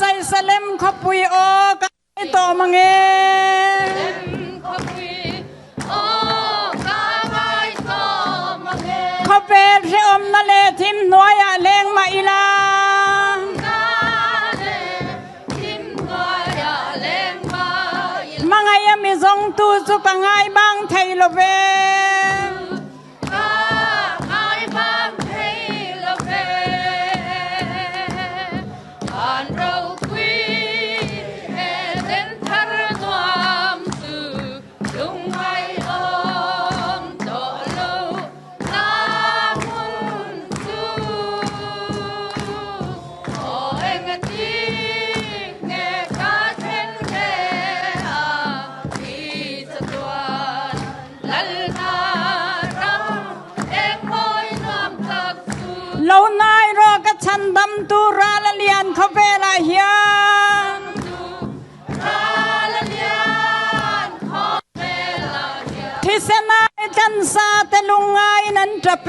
say salem khopui o kai to mange khope re om na le thim noya leng ma ila mangai mi zong tu chu kangai bang thei lo ve lâu nay rồi các chân đâm tu ra là liền không về lại hiền thì sẽ nay chân xa tên lung ai nấn trập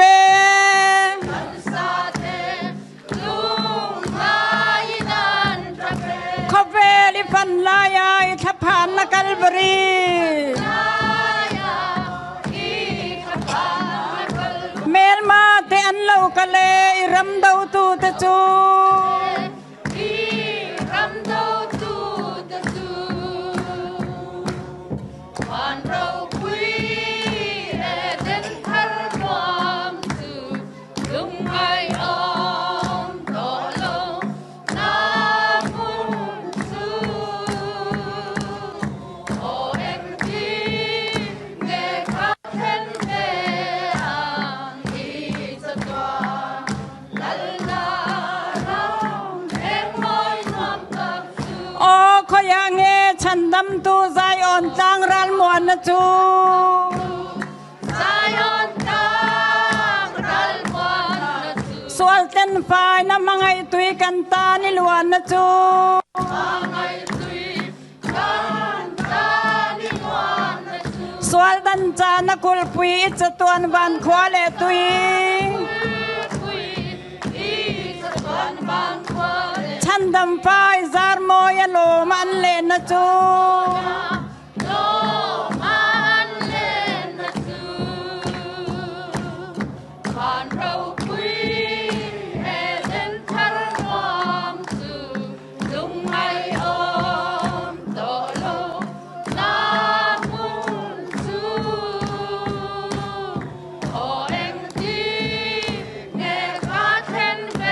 không về đi phần lại ai thắp hàn là Calvary mel ma te an lau ka le ram dau tu te chu an rau quy e den thar rom tu lung ai om do lo na mun tu o em ti nghe khát henฉันดำตูใจอ่อนจางรันมวนนะจูใจอ่อนจางรันมวนนะจูสวลเต้นไฟน้ำมังไอตุยกันตานิลวนนะจูมังไอตุยกันตานิลวนนะจูสวลดันจานะคุลปุยจะตวนบันควาเลตุยฉันดำไฟซาร์โมยโลมันเล่นนะจูโลมันเล่นนะจูผ่านเราคุยเอเดนทารวมจูลุงไม่อมโตโลนามุนจูโอเอ็งจีเงคาเทนเว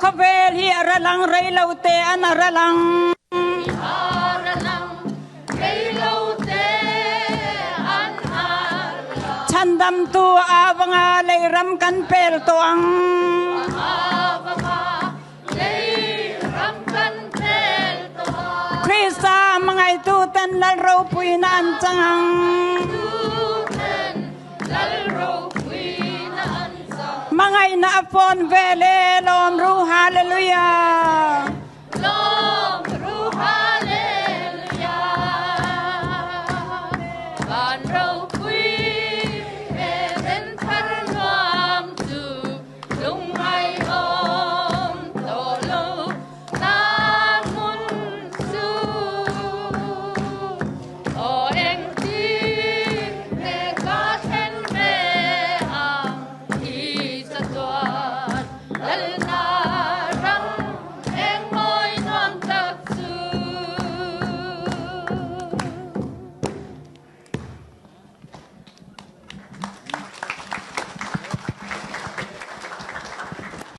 ขเวรีระลังไรเลาเตอันระลังฉันดำตัวอาวังอาเลยรำกันเปลตัวงคริสตามังไอตูเต้นละเราปุยนันจังมังไงนาฟอนเวเลลอมรูฮาเลลูยา